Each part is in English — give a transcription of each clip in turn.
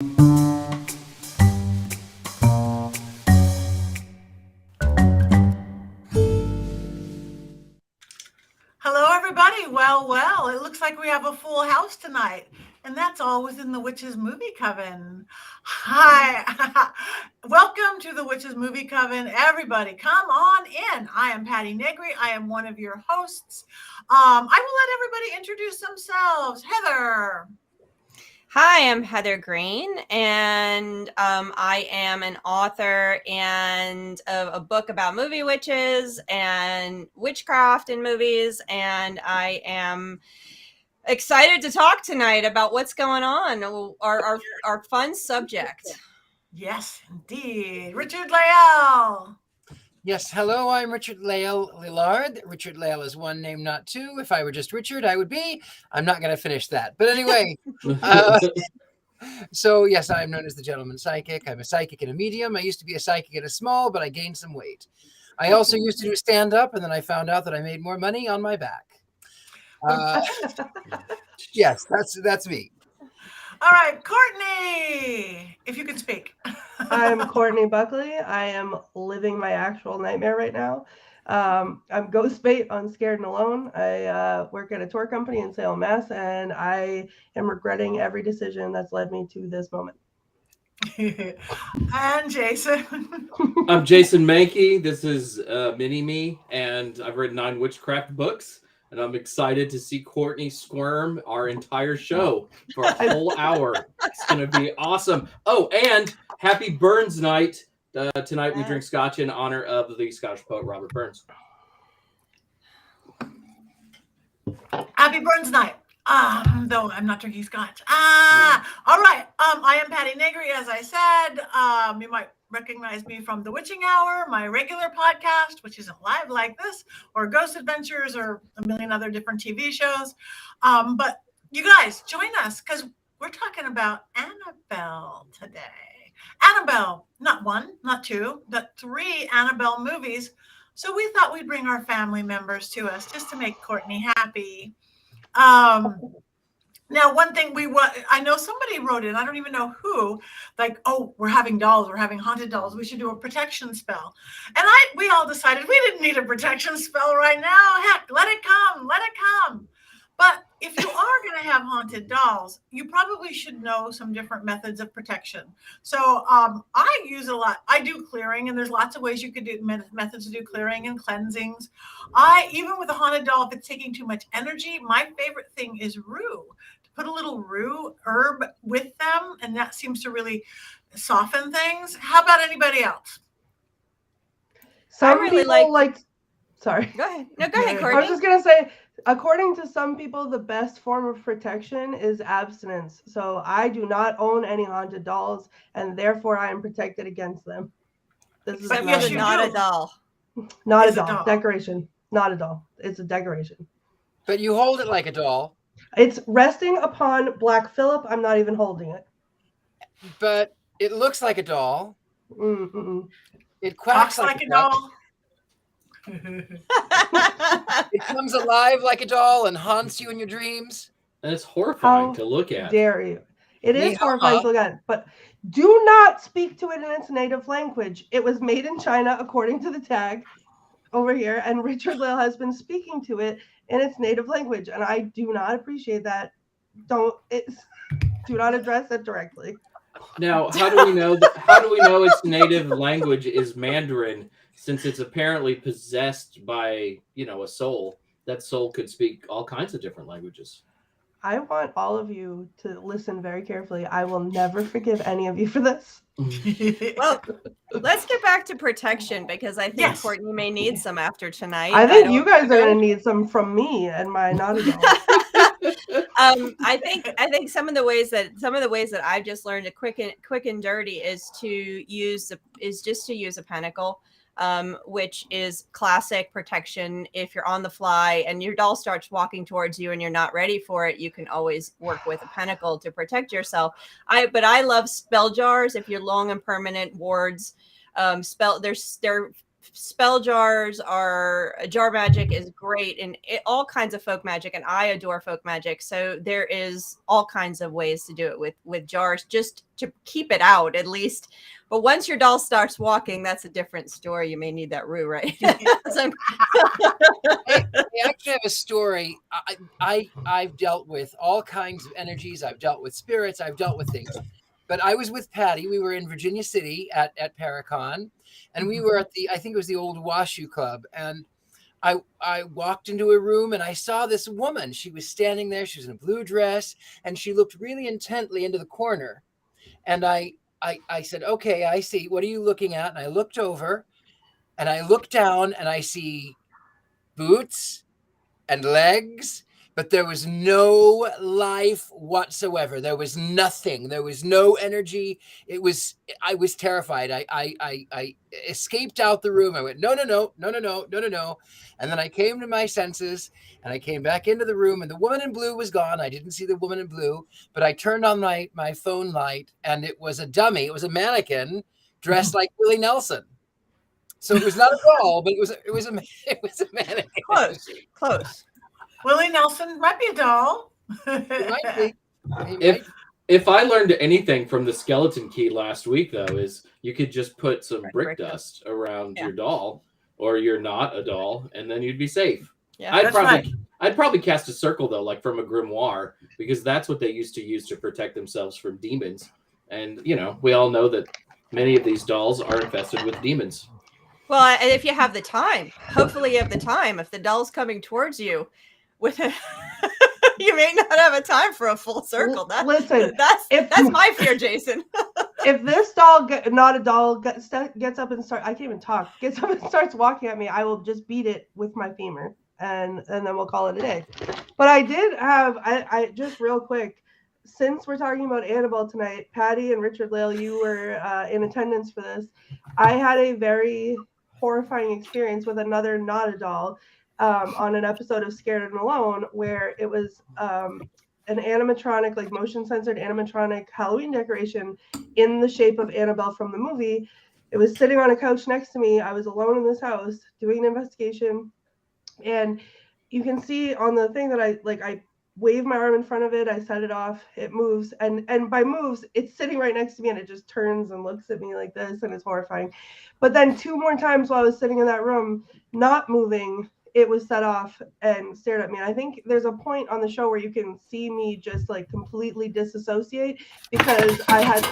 Hello, everybody. Well, it looks like we have a full house tonight, and that's all within the Witches Movie Coven. Hi, welcome to the Witches Movie Coven. Everybody, come on in. I am Patti Negri. I am one of your hosts. I will let everybody introduce themselves. Heather. Hi, I'm Heather Greene, and I am an author and of a book about movie witches and witchcraft in movies, and I am excited to talk tonight about what's going on, our fun subject. Yes, indeed. Richard-Lael. Yes, hello, I'm Richard-Lael Lillard. Richard-Lael is one name, not two. If I were just Richard, I would be. I'm not going to finish that. But anyway, so yes, I'm known as the Gentleman Psychic. I'm a psychic and a medium. I used to be a psychic and a small, but I gained some weight. I also used to do stand-up, and then I found out that I made more money on my back. Yes, that's me. All right, Courtney, if you can speak. I'm Courtney Buckley. I am living my actual nightmare right now. I'm ghost bait on Scared and Alone. I work at a tour company in Salem, Mass, and I am regretting every decision that's led me to this moment. And Jason. I'm Jason Mankey. This is Mini-Me, and I've written 9 witchcraft books. And I'm excited to see Courtney squirm our entire show for a whole hour. It's going to be awesome. Oh, and happy Burns night. Tonight we drink scotch in honor of the Scottish poet Robert Burns. Happy Burns night. Though I'm not drinking scotch. All right. I am Patti Negri, as I said. You might recognize me from The Witching Hour, my regular podcast, which isn't live like this, or Ghost Adventures, or a million other different TV shows. But you guys, join us, because we're talking about Annabelle today. Annabelle, not 1, not 2, but 3 Annabelle movies. So we thought we'd bring our family members to us just to make Courtney happy. Now, one thing I know somebody wrote in, I don't even know who, like, oh, we're having dolls, we're having haunted dolls, we should do a protection spell. And we all decided we didn't need a protection spell right now. Heck, let it come. But if you are going to have haunted dolls, you probably should know some different methods of protection. So I use a lot. I do clearing, and there's lots of ways you could do methods to do clearing and cleansings. Even with a haunted doll, if it's taking too much energy, my favorite thing is rue. To put a little rue herb with them, and that seems to really soften things. How about anybody else? Some I really people sorry. Go ahead. No, go ahead, Courtney. I was just going to say, according to some people, the best form of protection is abstinence. So I do not own any haunted dolls, and therefore I am protected against them. This is not a doll. Not a doll. Decoration. Not a doll. It's a decoration. But you hold it like a doll. It's resting upon Black Phillip. I'm not even holding it. But it looks like a doll. Mm-mm. It quacks like a doll. It comes alive like a doll and haunts you in your dreams. And it's horrifying to look at. Dare you? It is horrifying to look at, but do not speak to it in its native language. It was made in China, according to the tag over here, and Richard-Lael has been speaking to it in its native language, and I do not appreciate that. Do not address it directly. Now, how do we know? How do we know its native language is Mandarin? Since it's apparently possessed by, a soul, that soul could speak all kinds of different languages. I want all of you to listen very carefully. I will never forgive any of you for this. Well, let's get back to protection, because I think Courtney may need some after tonight. I think you guys are going to need some from me and my not adult. I think some of the ways that I've just learned to quick and dirty is just to use a pentacle. Which is classic protection. If you're on the fly and your doll starts walking towards you and you're not ready for it, you can always work with a pentacle to protect yourself. But I love spell jars. If you're long and permanent wards, they're spell jars are jar magic is great and all kinds of folk magic, and I adore folk magic. So there is all kinds of ways to do it with jars, just to keep it out at least. But once your doll starts walking, that's a different story. You may need that roux, right? So, I actually have a story. I've dealt with all kinds of energies. I've dealt with spirits. I've dealt with things. But I was with Patti. We were in Virginia City at Paracon, and we were at I think it was the old Washoe Club. And I walked into a room and I saw this woman. She was standing there. She was in a blue dress, and she looked really intently into the corner. And I said, okay, I see. What are you looking at? And I looked over and I looked down and I see boots and legs, but there was no life whatsoever. There was nothing. There was no energy. I was terrified. I escaped out the room. I went, no. And then I came to my senses and I came back into the room, and the woman in blue was gone. I didn't see the woman in blue, but I turned on my phone light, and it was a dummy. It was a mannequin dressed like Willie Nelson. So it was not a doll, but it was a mannequin. Close. Willie Nelson might be a doll. It might be. If I learned anything from the skeleton key last week, though, is you could just put some brick dust around your doll, or you're not a doll, and then you'd be safe. Yeah, I'd probably cast a circle, though, like from a grimoire, because that's what they used to use to protect themselves from demons. And, we all know that many of these dolls are infested with demons. Well, and if you have the time, hopefully you have the time. If the doll's coming towards you, you may not have a time for a full circle. That's my fear, Jason. If this doll, not a doll, gets up and I can't even talk, gets up and starts walking at me, I will just beat it with my femur, and then we'll call it a day. But I did have, I just real quick, since we're talking about Annabelle tonight, Patti and Richard-Lael, you were in attendance for this. I had a very horrifying experience with another not a doll on an episode of Scared and Alone, where it was an animatronic, like motion censored animatronic Halloween decoration in the shape of Annabelle from the movie. It was sitting on a couch next to me. I was alone in this house doing an investigation, and you can see on the thing that I wave my arm in front of it, I set it off, it moves, and by moves, it's sitting right next to me, and it just turns and looks at me like this, and it's horrifying. But then 2 more times while I was sitting in that room, not moving, it was set off and stared at me. And I think there's a point on the show where you can see me just like completely disassociate, because I had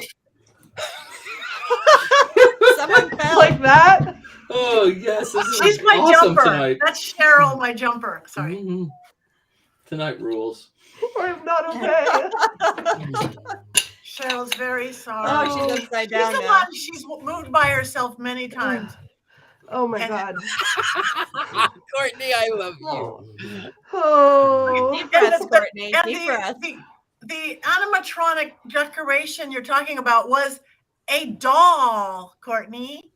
someone fell like that. Oh yes, She's my awesome jumper. Tonight. That's Cheryl, my jumper. Sorry. Mm-hmm. Tonight rules. I'm not okay. Cheryl's very sorry. Oh, she's upside down She's the now. one. She's moved by herself many times. Oh my God. Courtney, I love you. Oh. Deep breaths, Courtney. And Deep breaths. the animatronic decoration you're talking about was a doll, Courtney.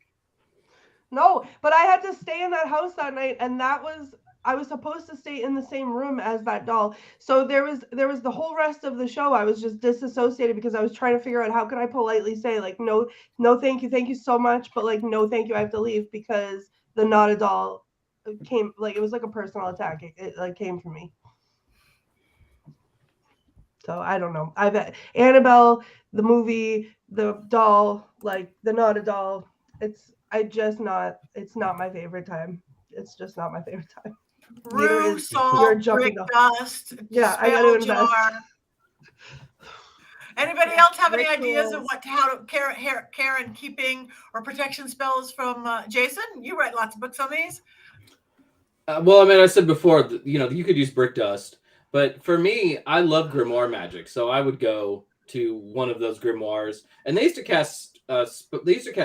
No, but I had to stay in that house that night, and I was supposed to stay in the same room as that doll. So there was the whole rest of the show I was just disassociated, because I was trying to figure out how could I politely say like no thank you so much, but like no thank you, I have to leave, because the not a doll came, like it was like a personal attack. It like came from me. So I don't know. I bet Annabelle, the movie, the doll, like the not a doll, it's not my favorite time. It's just not my favorite time. Rue, your salt, jumping brick doll. dust. Yeah, I got to invest. jar. Anybody else have any Rituals. ideas of how to care and keeping or protection spells from Jason? You write lots of books on these. Well, I mean, I said before, you could use brick dust, but for me, I love grimoire magic, so I would go to one of those grimoires, and they used to cast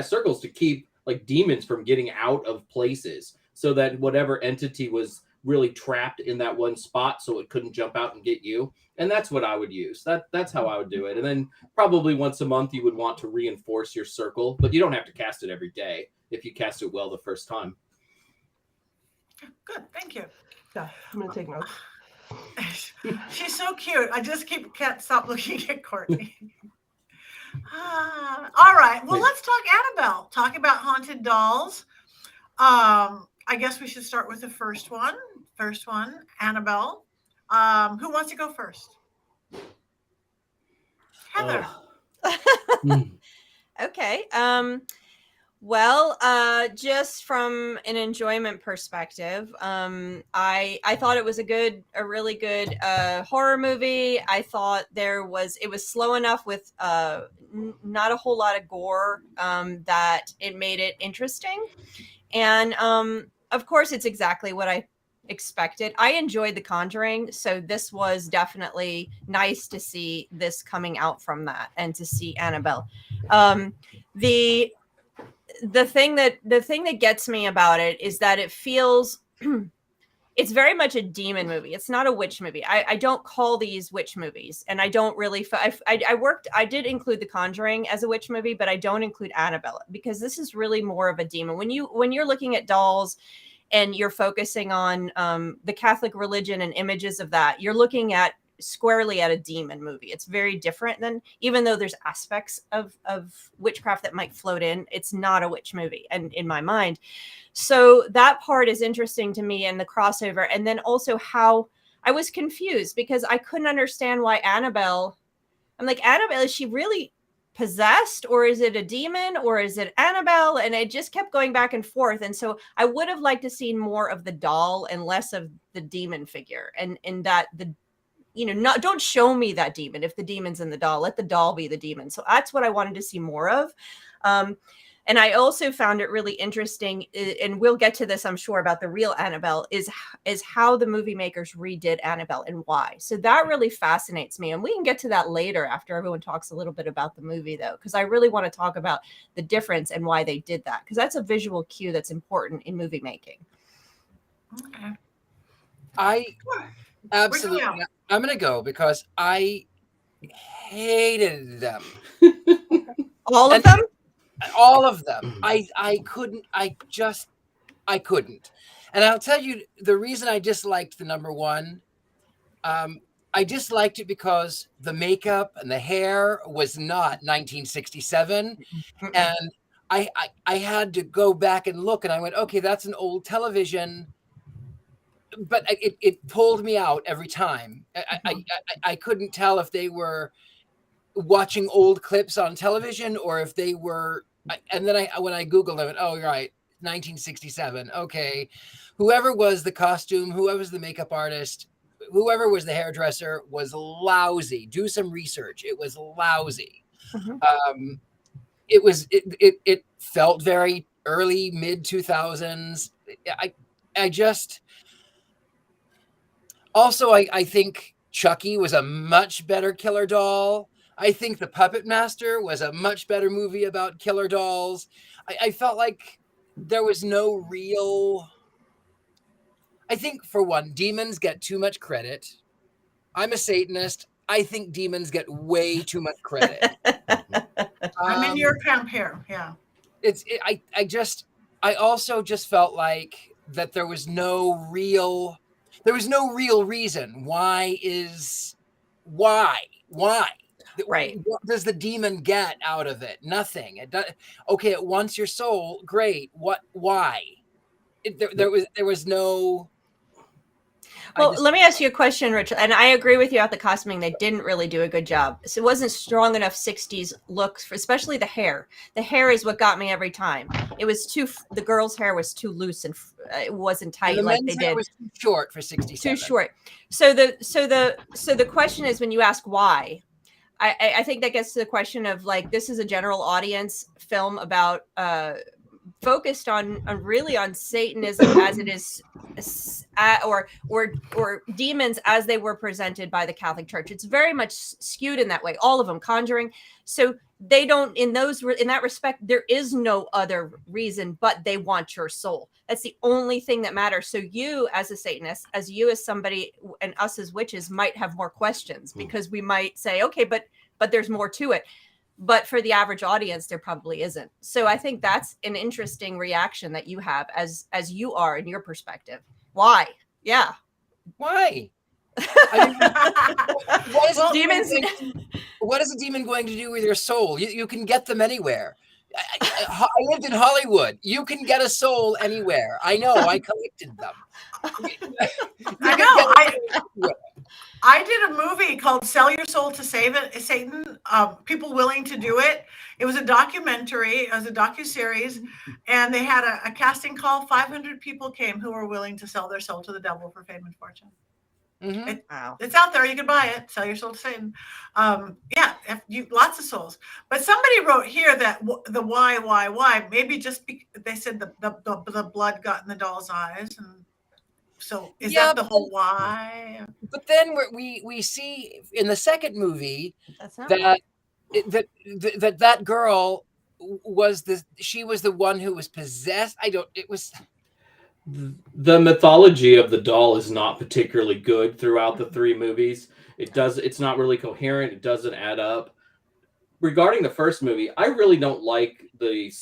circles to keep like demons from getting out of places, so that whatever entity was really trapped in that one spot, so it couldn't jump out and get you. And that's what I would use. That's how I would do it. And then probably once a month you would want to reinforce your circle, but you don't have to cast it every day if you cast it well the first time. Good, thank you. Yeah, I'm gonna take notes. She's so cute. I just can't stop looking at Courtney. All right. Well, let's talk Annabelle. Talk about haunted dolls. I guess we should start with the first one. First one, Annabelle. Who wants to go first? Heather. Okay. Well, just from an enjoyment perspective, I thought it was a really good horror movie. I thought it was slow enough with not a whole lot of gore that it made it interesting. And of course, it's exactly what I expected. I enjoyed The Conjuring, so this was definitely nice to see this coming out from that and to see Annabelle. The thing that gets me about it is that it feels it's very much a demon movie. It's not a witch movie. I don't call these witch movies, and I don't really. I did include The Conjuring as a witch movie, but I don't include Annabelle because this is really more of a demon. When you're looking at dolls, and you're focusing on the Catholic religion and images of that, you're looking at squarely at a demon movie. It's very different than, even though there's aspects of witchcraft that might float in, it's not a witch movie, and in my mind. So that part is interesting to me, and the crossover. And then also how I was confused because I couldn't understand why Annabelle, is she really possessed, or is it a demon, or is it Annabelle? And it just kept going back and forth. And so I would have liked to see more of the doll and less of the demon figure, and that don't show me that demon. If the demon's in the doll, let the doll be the demon. So that's what I wanted to see more of. And I also found it really interesting, and we'll get to this, I'm sure, about the real Annabelle, is how the movie makers redid Annabelle and why. So that really fascinates me. And we can get to that later after everyone talks a little bit about the movie, though, because I really want to talk about the difference and why they did that, because that's a visual cue that's important in movie making. Okay. I absolutely, I'm going to go because I hated them. All of them? All of them. I couldn't. And I'll tell you the reason I disliked the number one. I disliked it because the makeup and the hair was not 1967, and I had to go back and look, and I went, okay, that's an old television. But it pulled me out every time. I couldn't tell if they were watching old clips on television or if they were. And then when I Googled it, oh, right, 1967. Okay. Whoever was the costume, whoever was the makeup artist, whoever was the hairdresser was lousy. Do some research. It was lousy. Mm-hmm. It felt very early, mid 2000s. I think Chucky was a much better killer doll. I think The Puppet Master was a much better movie about killer dolls. I felt like there was no real. I think, for one, demons get too much credit. I'm a Satanist. I think demons get way too much credit. I'm in your camp here. Yeah. I also just felt like that there was no real reason. Why? Right. What does the demon get out of it? Nothing. Okay, it wants your soul. Great. Why? There was no. Well, let me ask you a question, Richard. And I agree with you about the costuming. They didn't really do a good job. So it wasn't strong enough 60s looks, especially the hair. The hair is what got me every time. It was the girl's hair was too loose and it wasn't tight like they did. It was too short for 67. Too short. So the question is, when you ask why, I think that gets to the question of, like, this is a general audience film about focused on Satanism as it is, or demons as they were presented by the Catholic Church. It's very much skewed in that way. All of them, Conjuring. So they don't, in that respect, there is no other reason but they want your soul. That's the only thing that matters. So you, as a Satanist, as somebody, and us as witches, might have more questions because we might say, okay, but there's more to it. But for the average audience, there probably isn't. So I think that's an interesting reaction that you have as you are in your perspective. Why? Yeah. Why? What is a demon going to do with your soul? You can get them anywhere. I lived in Hollywood. You can get a soul anywhere. I know. I collected them. I know. I did a movie called "Sell Your Soul to Save It, Satan." People willing to do it. It was a documentary. It was a docuseries, and they had a casting call. 500 people came who were willing to sell their soul to the devil for fame and fortune. Wow. It's out there. You can buy it. Sell your soul to Satan. Lots of souls. But somebody wrote here that the why? Maybe just they said the blood got in the doll's eyes, and so is that the whole why? But then we see in the second movie that girl was the one who was possessed. The mythology of the doll is not particularly good throughout the three movies. It's not really coherent. It doesn't add up. Regarding the first movie, I really don't like the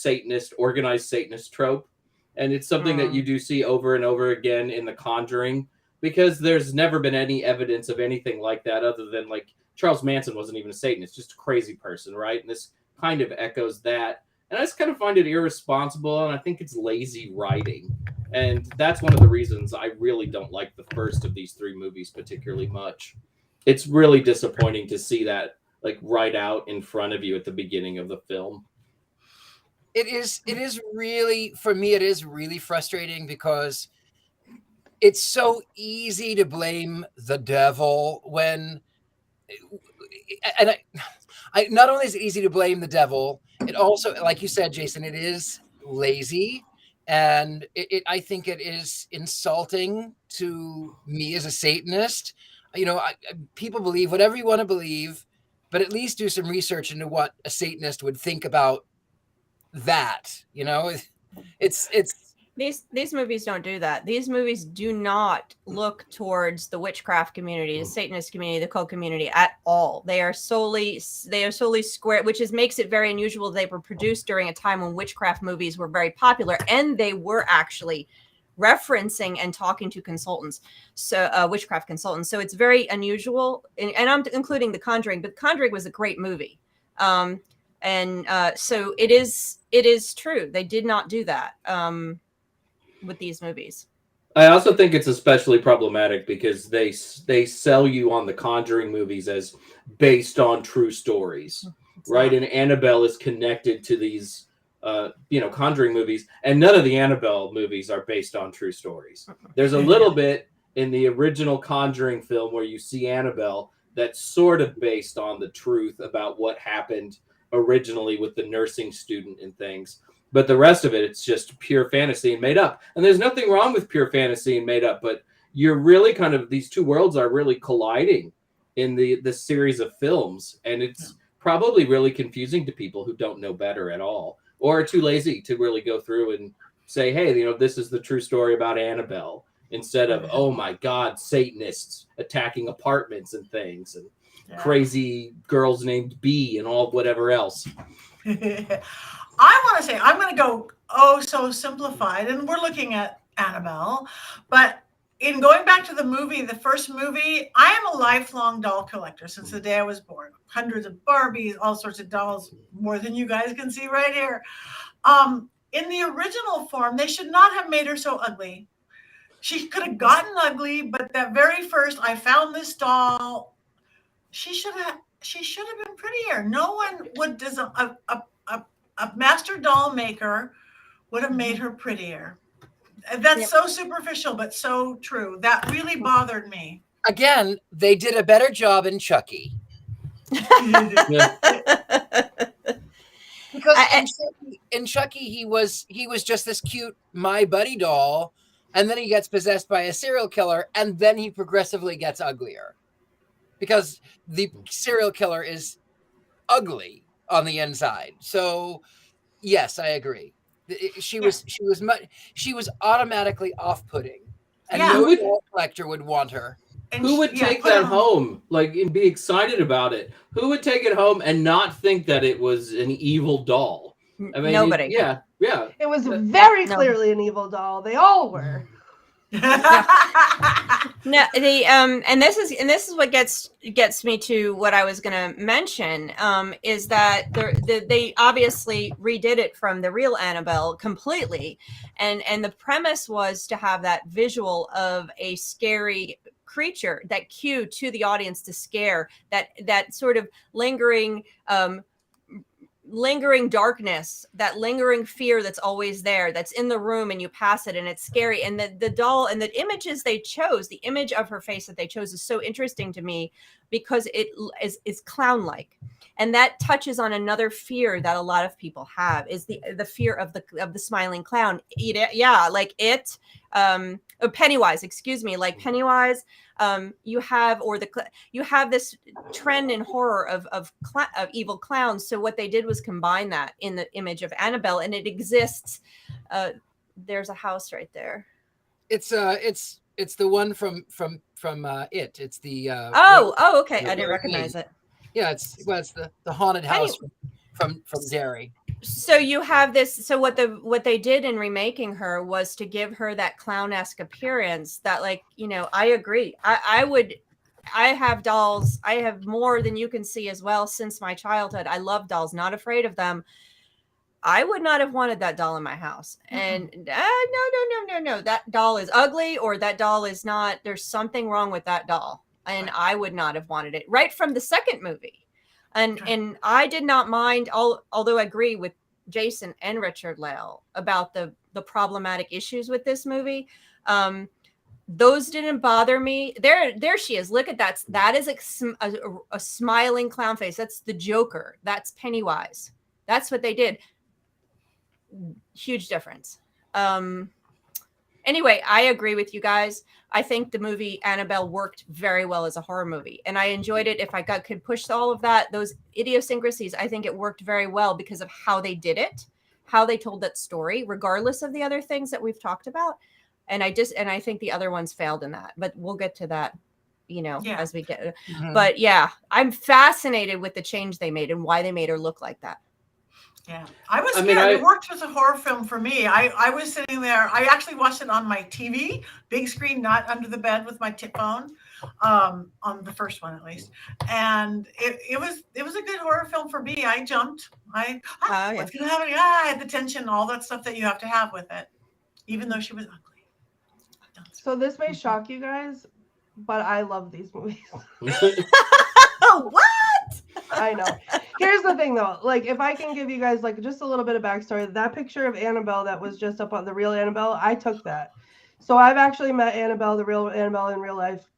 organized Satanist trope. And it's something that you do see over and over again in The Conjuring, because there's never been any evidence of anything like that other than like Charles Manson wasn't even a Satanist, just a crazy person, right? And this kind of echoes that. And I just kind of find it irresponsible, and I think it's lazy writing. And that's one of the reasons I really don't like the first of these three movies particularly much. It's really disappointing to see that like right out in front of you at the beginning of the film. It is really, for me, it is really frustrating because it's so easy to blame the devil when, and I not only is it easy to blame the devil, it also, like you said, Jason, it is lazy. And I think it is insulting to me as a Satanist. You know, people believe whatever you want to believe, but at least do some research into what a Satanist would think about that. You know, it's these movies don't do that. These movies do not look towards the witchcraft community, the Satanist community, the cult community at all. They are solely square, which makes it very unusual. They were produced during a time when witchcraft movies were very popular, and they were actually referencing and talking to consultants, so witchcraft consultants. So it's very unusual, and I'm including The Conjuring, but The Conjuring was a great movie. So it is true. They did not do that with these movies. I also think it's especially problematic because they sell you on the Conjuring movies as based on true stories, right? And Annabelle is connected to these, Conjuring movies, and none of the Annabelle movies are based on true stories. There's a little bit in the original Conjuring film where you see Annabelle that's sort of based on the truth about what happened originally with the nursing student and things. But the rest of it, it's just pure fantasy and made up. And there's nothing wrong with pure fantasy and made up, but you're really kind of, these two worlds are really colliding in the series of films. And it's probably really confusing to people who don't know better at all, or are too lazy to really go through and say, hey, this is the true story about Annabelle, instead of, oh my God, Satanists attacking apartments and things, and crazy girls named B and all whatever else. I want to say, I'm going to go so simplified, and we're looking at Annabelle, but in going back to the first movie, I am a lifelong doll collector since the day I was born. Hundreds of Barbies, all sorts of dolls, more than you guys can see right here. In the original form, they should not have made her so ugly. She could have gotten ugly, but that very first, I found this doll, she should have been prettier. No one would design a master doll maker would have made her prettier. That's so superficial, but so true. That really bothered me. Again, they did a better job in Chucky. Because in Chucky, he was just this cute My Buddy doll, and then he gets possessed by a serial killer, and then he progressively gets uglier. Because the serial killer is ugly on the inside. So yes, I agree. She was automatically off-putting, and no doll collector would want her. Who would take that home, and be excited about it? Who would take it home and not think that it was an evil doll? I mean, nobody. Yeah. It was very clearly an evil doll. They all were. No, and this is what gets me to what I was going to mention, is that they obviously redid it from the real Annabelle completely, and the premise was to have that visual of a scary creature, that cue to the audience to scare, that sort of lingering darkness, that lingering fear that's always there, that's in the room, and you pass it and it's scary. And the doll and the images they chose, the image of her face that they chose is so interesting to me because it is clown-like, and that touches on another fear that a lot of people have, is the fear of the smiling clown. Like it, Pennywise, excuse me, like Pennywise. You have this trend in horror of evil clowns. So what they did was combine that in the image of Annabelle, and it exists. There's a house right there. It's the one from it. It's the okay. I didn't recognize it. Yeah, it's the haunted house from Derry. So you have this. So what they did in remaking her was to give her that clown-esque appearance. That, like, I agree. I have dolls. I have more than you can see as well since my childhood. I love dolls. Not afraid of them. I would not have wanted that doll in my house. And no. That doll is ugly, or that doll is not. There's something wrong with that doll, and I would not have wanted it right from the second movie. And I did not mind, although I agree with Jason and Richard-Lael about the problematic issues with this movie. Those didn't bother me. There she is. Look at that. That is a smiling clown face. That's the Joker. That's Pennywise. That's what they did. Huge difference. Anyway, I agree with you guys. I think the movie Annabelle worked very well as a horror movie, and I enjoyed it. If I could push all of those idiosyncrasies, I think it worked very well because of how they did it, how they told that story, regardless of the other things that we've talked about. And I think the other ones failed in that, but we'll get to that, as we get. Mm-hmm. But yeah, I'm fascinated with the change they made and why they made her look like that. Yeah, I was scared. It worked as a horror film for me. I was sitting there. I actually watched it on my TV, big screen, not under the bed with my phone, on the first one at least. And it was a good horror film for me. I jumped. What's gonna happen? I had the tension, all that stuff that you have to have with it, even though she was ugly. So this may shock you guys, but I love these movies. What? I know. Here's the thing, though. Like, if I can give you guys like just a little bit of backstory, that picture of Annabelle that was just up on the real Annabelle, I took that. So I've actually met Annabelle, the real Annabelle, in real life.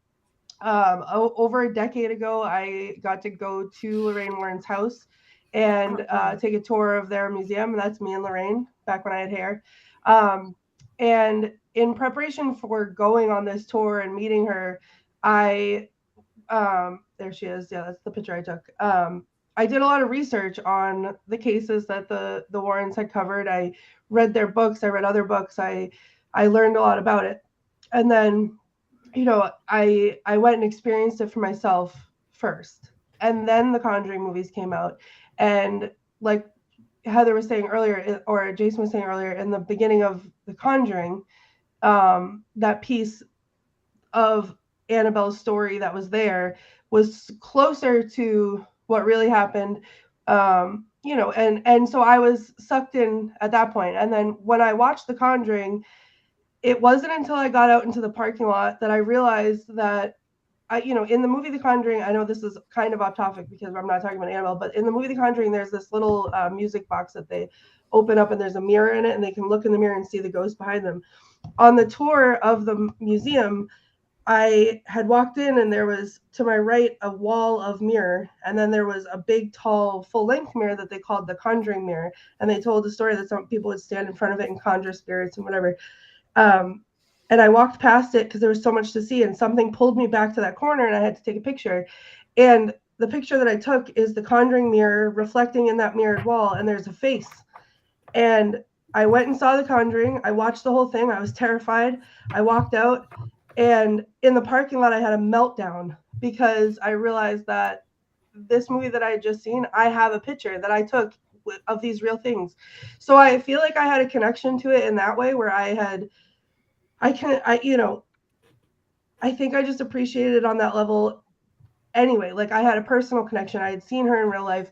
Over a decade ago, I got to go to Lorraine Warren's house and take a tour of their museum. And that's me and Lorraine back when I had hair. And in preparation for going on this tour and meeting her, there she is. Yeah, that's the picture I took. I did a lot of research on the cases that the Warrens had covered. I read their books. I read other books. I learned a lot about it. And then, I went and experienced it for myself first. And then the Conjuring movies came out. And like Heather was saying earlier, or Jason was saying earlier, in the beginning of the Conjuring, that piece of Annabelle's story that was there was closer to what really happened, and so I was sucked in at that point. And then when I watched The Conjuring, it wasn't until I got out into the parking lot that I realized that in the movie The Conjuring, I know this is kind of off topic because I'm not talking about Annabelle, but in the movie The Conjuring, there's this little music box that they open up and there's a mirror in it and they can look in the mirror and see the ghost behind them. On the tour of the museum, I had walked in and there was to my right a wall of mirror, and then there was a big, tall, full-length mirror that they called the Conjuring mirror, and they told the story that some people would stand in front of it and conjure spirits and whatever. And I walked past it because there was so much to see, and something pulled me back to that corner, and I had to take a picture. And the picture that I took is the Conjuring mirror reflecting in that mirrored wall, and there's a face. And I went and saw The Conjuring. I watched the whole thing. I was terrified. I walked out. And in the parking lot, I had a meltdown because I realized that this movie that I had just seen, I have a picture that I took of these real things. So I feel like I had a connection to it in that way, where I had I think I just appreciated it on that level anyway. Like, I had a personal connection. I had seen her in real life.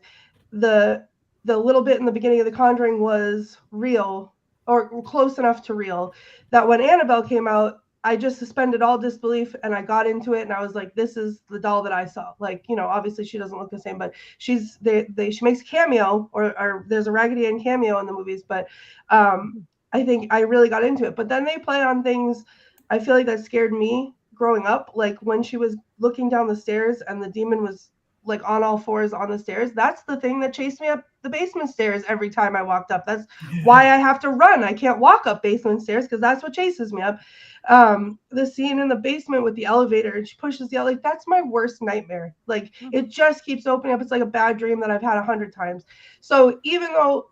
The little bit in the beginning of The Conjuring was real, or close enough to real, that when Annabelle came out, I just suspended all disbelief and I got into it, and I was like, this is the doll that I saw. Like, obviously she doesn't look the same, but she makes a cameo, or there's a Raggedy Ann cameo in the movies, but I think I really got into it. But then they play on things, I feel like, that scared me growing up, like when she was looking down the stairs and the demon was like on all fours on the stairs. That's the thing that chased me up the basement stairs every time I walked up. That's why I have to run. I can't walk up basement stairs because that's what chases me up. The scene in the basement with the elevator, and she pushes the like, that's my worst nightmare. Like, it just keeps opening up. It's like a bad dream that I've had 100 times. So even though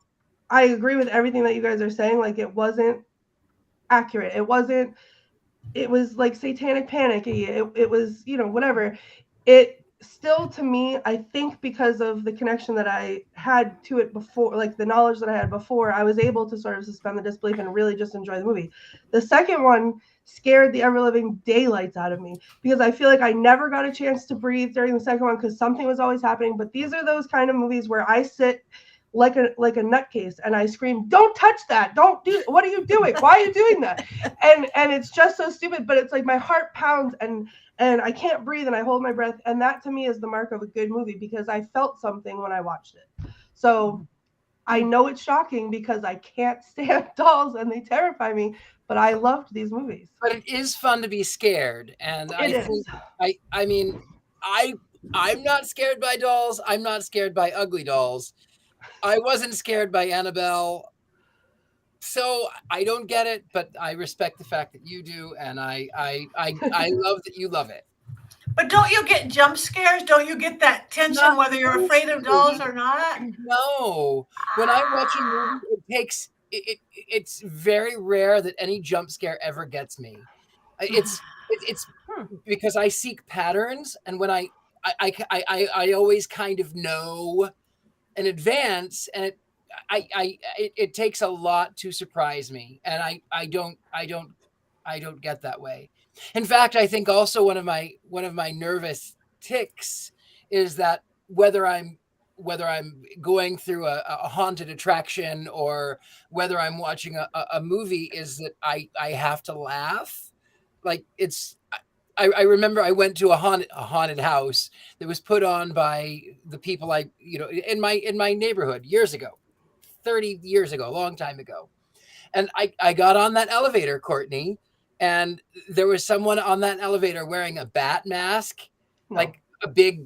I agree with everything that you guys are saying, like, it wasn't accurate. It was like satanic panic. It was, whatever. It still, to me, I think because of the connection that I had to it before, like the knowledge that I had before, I was able to sort of suspend the disbelief and really just enjoy the movie. The second one scared the ever-living daylights out of me because I feel like I never got a chance to breathe during the second one because something was always happening. But these are those kind of movies where I sit like a nutcase and I scream, don't touch that, don't do, what are you doing, why are you doing that? And it's just so stupid, but it's like my heart pounds and I can't breathe and I hold my breath, and that to me is the mark of a good movie because I felt something when I watched it. So I know it's shocking because I can't stand dolls and they terrify me, but I loved these movies. But it is fun to be scared, and I mean, I'm not scared by dolls. I'm not scared by ugly dolls. I wasn't scared by Annabelle, so I don't get it, but I respect the fact that you do, and I love that you love it. But don't you get jump scares? Don't you get that tension whether you're afraid of dolls or not? No. When I watch a movie, it's very rare that any jump scare ever gets me. It's because I seek patterns, and when I always kind of know in advance, and it takes a lot to surprise me, and I don't get that way. In fact, I think also one of my nervous tics is that whether I'm going through a haunted attraction or whether I'm watching a movie, is that I have to laugh. Like, I remember I went to a haunted house that was put on by the people in my neighborhood years ago, 30 years ago, a long time ago. And I got on that elevator, Courtney, and there was someone on that elevator wearing a bat mask, like a big,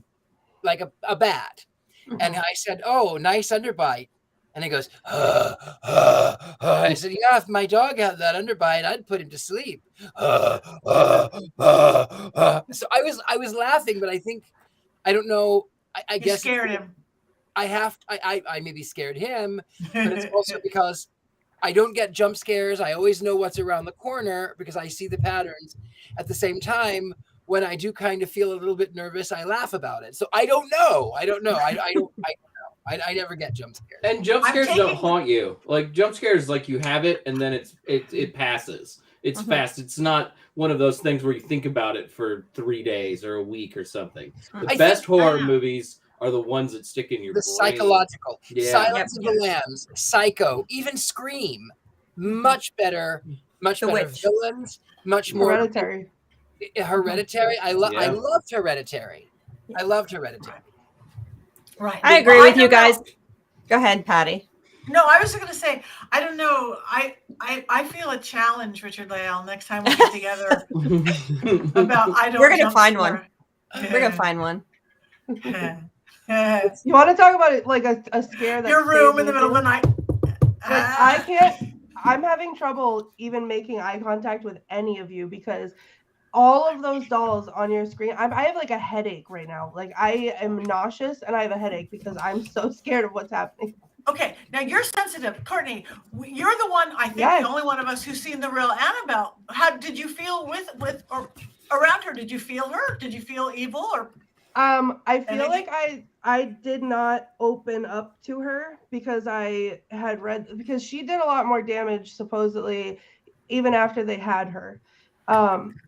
like a bat. Mm-hmm. And I said, "Oh, nice underbite." And he goes, I said, "Yeah, if my dog had that underbite, I'd put him to sleep." So I was laughing, but I don't know. I guess scared him. I maybe scared him, but it's also because I don't get jump scares. I always know what's around the corner because I see the patterns. At the same time, when I do kind of feel a little bit nervous, I laugh about it. So I don't know. I don't know. I never get jump scares. And jump scares don't haunt you. Like, jump scares, like, you have it and then it passes. It's fast. It's not one of those things where you think about it for 3 days or a week or something. The best horror movies are the ones that stick in your brain. Psychological. Yeah. Silence of the Lambs, Psycho, even Scream. Much better villains, much more Hereditary. I loved Hereditary. I loved Hereditary. Right. I agree with you guys. Go ahead, Patti. No, I was going to say, I don't know. I feel a challenge, Richard-Lael, next time we get together about We're going to find one. We're going to find one. You want to talk about it like a scare that your room in the middle of the night? Like, I'm having trouble even making eye contact with any of you because all of those dolls on your screen, I have like a headache right now. Like, I am nauseous and I have a headache because I'm so scared of what's happening. Okay, now you're sensitive, Courtney. You're the one, I think, the only one of us who's seen the real Annabelle. How did you feel with or around her? Did you feel her? Did you feel evil or? I feel like I did not open up to her because I had read, because she did a lot more damage supposedly even after they had her.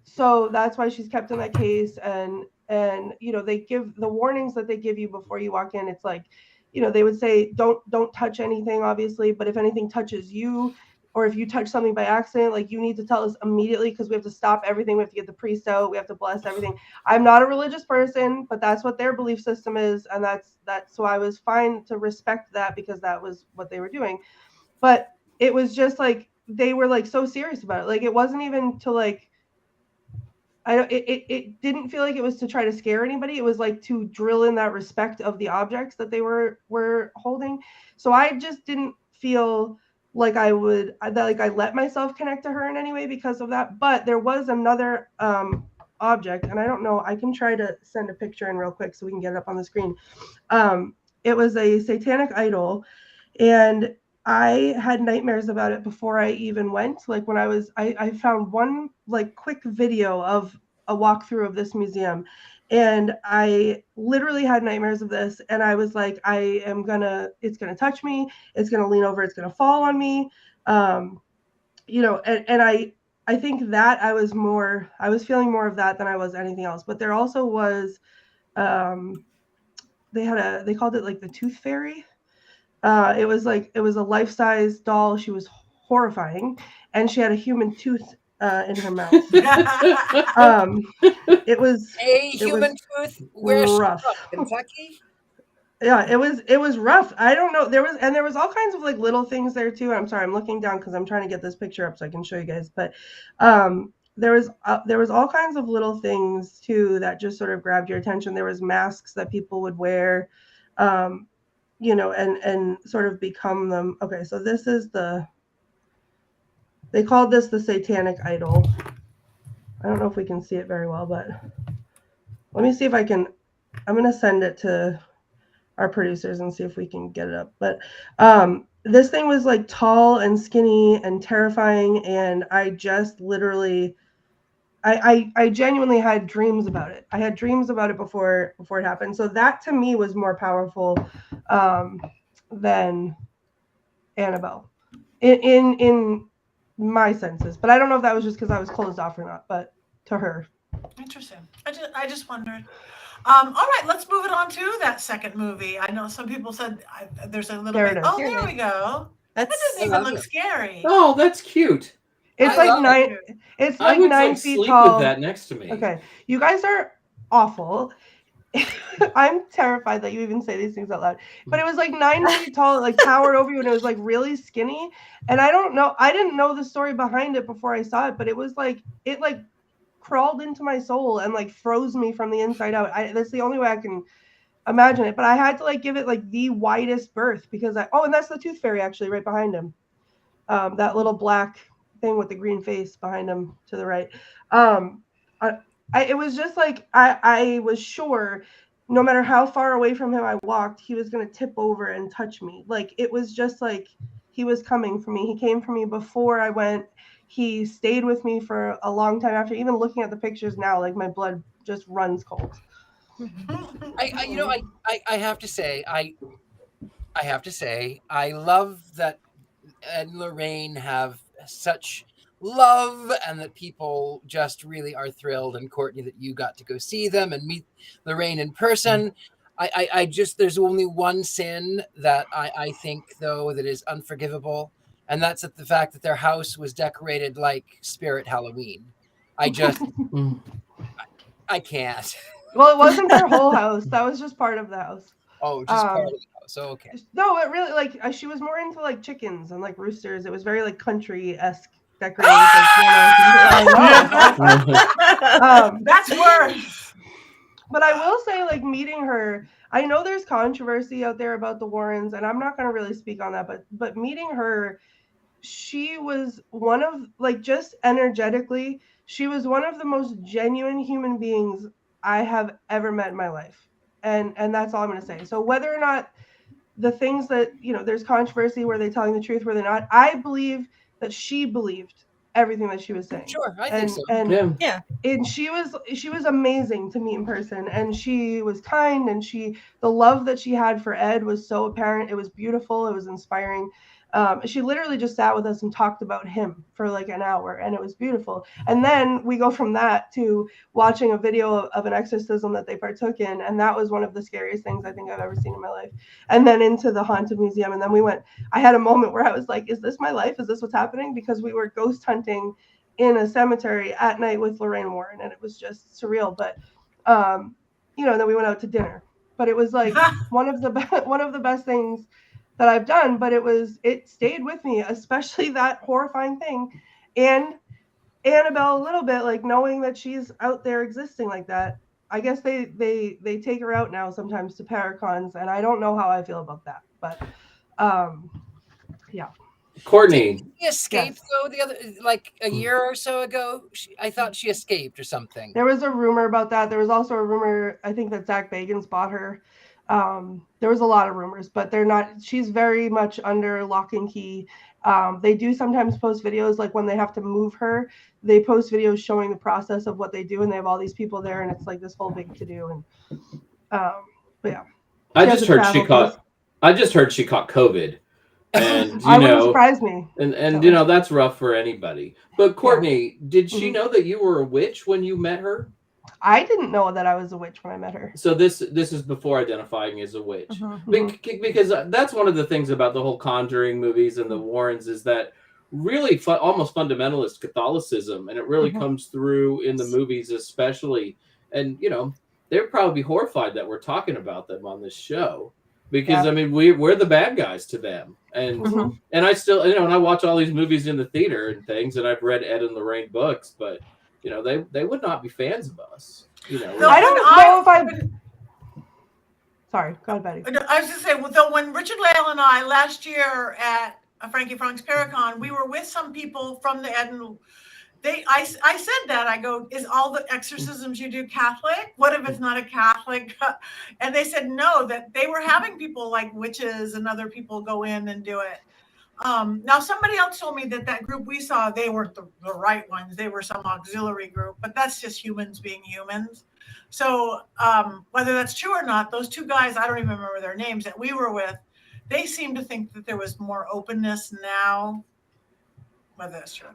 So that's why she's kept in that case. And they give the warnings that they give you before you walk in. It's like, they would say, don't touch anything, obviously, but if anything touches you, or if you touch something by accident, like, you need to tell us immediately, because we have to stop everything. We have to get the priest out. We have to bless everything. I'm not a religious person, but that's what their belief system is. And that's so I was fine to respect that, because that was what they were doing. But it was just like, they were like so serious about it. Like, it wasn't even to like, it didn't feel like it was to try to scare anybody. It was like to drill in that respect of the objects that they were holding. So I just didn't feel like I let myself connect to her in any way because of that. But there was another object, and I don't know, I can try to send a picture in real quick so we can get it up on the screen. It was a satanic idol, and I had nightmares about it before I even went. Like, when I found one like quick video of a walkthrough of this museum, and I literally had nightmares of this. And I was like, it's gonna touch me. It's gonna lean over. It's gonna fall on me. And I think that I was feeling more of that than I was anything else. But there also was, they called it like the Tooth Fairy. It was a life-size doll. She was horrifying, and she had a human tooth in her mouth. It was a human tooth. Where's she rough. from? Kentucky? Yeah, it was rough. I don't know. There was all kinds of like little things there too. I'm sorry, I'm looking down because I'm trying to get this picture up so I can show you guys. But there was all kinds of little things too that just sort of grabbed your attention. There was masks that people would wear. And sort of become them. Okay, so this is they called this the satanic idol. I don't know if we can see it very well, but let me see if I can. I'm going to send it to our producers and see if we can get it up. But this thing was like tall and skinny and terrifying, and I just literally, I genuinely had dreams about it. I had dreams about it before it happened. So that to me was more powerful than Annabelle in my senses. But I don't know if that was just because I was closed off or not, but to her. Interesting. I just wondered. All right, let's move it on to that second movie. I know some people said there's a little There bit. it is. Oh, there we go. That doesn't even look scary. Oh, that's cute. It's like 9. It's like 9 feet sleep tall. with that next to me. Okay, you guys are awful. I'm terrified that you even say these things out loud. But it was like 9 feet tall, like towered over you, and it was like really skinny. And I didn't know the story behind it before I saw it, but it was like it like crawled into my soul and like froze me from the inside out. That's the only way I can imagine it. But I had to like give it like the widest berth because and that's the Tooth Fairy actually right behind him. That little black thing with the green face behind him to the right. It was just like I was sure no matter how far away from him I walked, he was going to tip over and touch me. Like, it was just like he was coming for me. He came for me before I went. He stayed with me for a long time after. Even looking at the pictures now, like, my blood just runs cold. I have to say, I love that Ed and Lorraine have such love, and that people just really are thrilled. And Courtney, that you got to go see them and meet Lorraine in person. I just, there's only one sin that I think, though, that is unforgivable, and that's the fact that their house was decorated like Spirit Halloween. I just, I can't. Well, it wasn't their whole house. That was just part of the house. Oh, just part of the house. Oh, okay. No, it really, like, she was more into like chickens and like roosters. It was very like country-esque decorating. That's worse. But I will say, like, meeting her, I know there's controversy out there about the Warrens, and I'm not going to really speak on that, but meeting her, she was one of, like, just energetically, she was one of the most genuine human beings I have ever met in my life. And that's all I'm going to say. So whether or not the things that, there's controversy, were they telling the truth, were they not, I believe that she believed everything that she was saying. Sure, I think so. And Yeah. and she was amazing to meet in person, and she was kind, and the love that she had for Ed was so apparent. It was beautiful. It was inspiring. She literally just sat with us and talked about him for like an hour, and it was beautiful. And then we go from that to watching a video of an exorcism that they partook in, and that was one of the scariest things I think I've ever seen in my life. And then into the haunted museum, and then I had a moment where I was like, is this my life? Is this what's happening? Because we were ghost hunting in a cemetery at night with Lorraine Warren, and it was just surreal. But then we went out to dinner. But it was like one of the best things that I've done. But it stayed with me, especially that horrifying thing, and Annabelle a little bit, like knowing that she's out there existing like that. I guess they take her out now sometimes to Paracons, and I don't know how I feel about that. But yeah. Courtney. She escaped though the other like a year or so ago. I thought she escaped or something. There was a rumor about that. There was also a rumor, I think, that Zach Bagans bought her. There was a lot of rumors, but they're not. She's very much under lock and key. They do sometimes post videos, like when they have to move her, they post videos showing the process of what they do, and they have all these people there, and it's like this whole big to do. And but yeah, I just heard she caught COVID. And wouldn't surprise me. And that's rough for anybody. But Courtney, did she know that you were a witch when you met her? I didn't know that I was a witch when I met her. So this is before identifying as a witch. Because that's one of the things about the whole Conjuring movies and the Warrens is that really almost fundamentalist Catholicism, and it really comes through in the movies especially. And they'd probably be horrified that we're talking about them on this show. Because I mean, we're the bad guys to them, and I still, and I watch all these movies in the theater and things, and I've read Ed and Lorraine books, but they would not be fans of us. No, I don't know if I. Sorry, go ahead, Betty. I was just saying, though, when Richard-Lael and I last year at Frankie Frank's Paracon, we were with some people from the Ed and. I said that, I go, is all the exorcisms you do Catholic? What if it's not a Catholic? And they said no, that they were having people like witches and other people go in and do it. Now somebody else told me that group we saw, they weren't the right ones. They were some auxiliary group, but that's just humans being humans. So whether that's true or not, those two guys, I don't even remember their names, that we were with, they seem to think that there was more openness now. Whether that's true.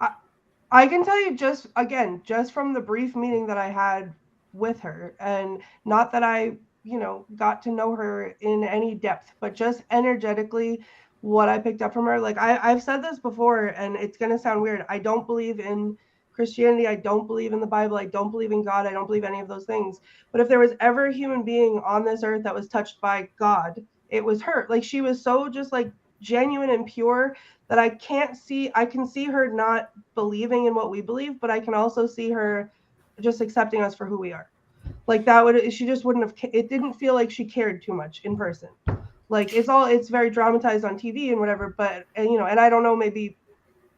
I can tell you just from the brief meeting that I had with her, and not that I, got to know her in any depth, but just energetically what I picked up from her. Like I've said this before, and it's going to sound weird. I don't believe in Christianity. I don't believe in the Bible. I don't believe in God. I don't believe any of those things. But if there was ever a human being on this earth that was touched by God, it was her. Like she was so just like genuine and pure that I can see her not believing in what we believe, but I can also see her just accepting us for who we are. Like she just wouldn't have, it didn't feel like she cared too much in person. Like it's very dramatized on TV and whatever, but, and I don't know, maybe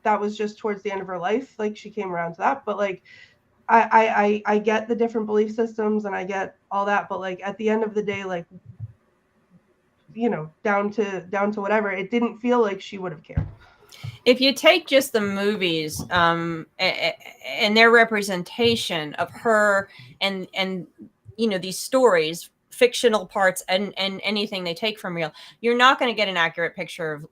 that was just towards the end of her life. Like she came around to that, but like, I get the different belief systems and I get all that, but like at the end of the day, like, down to whatever, it didn't feel like she would have cared. If you take just the movies and their representation of her and these stories, fictional parts and anything they take from real, you're not going to get an accurate picture of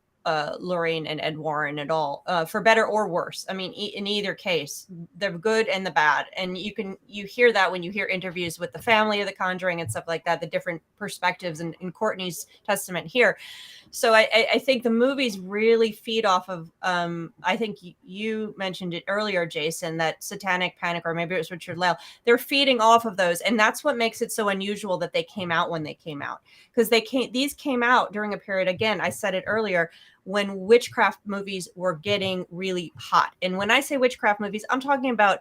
Lorraine and Ed Warren at all, for better or worse. I mean, in either case, the good and the bad. And you hear that when you hear interviews with the family of The Conjuring and stuff like that, the different perspectives and in Courtney's testament here. So I think the movies really feed off of, I think you mentioned it earlier, Jason, that Satanic Panic, or maybe it was Richard-Lael, they're feeding off of those. And that's what makes it so unusual that they came out when they came out. Because these came out during a period, again, I said it earlier, when witchcraft movies were getting really hot. And when I say witchcraft movies, I'm talking about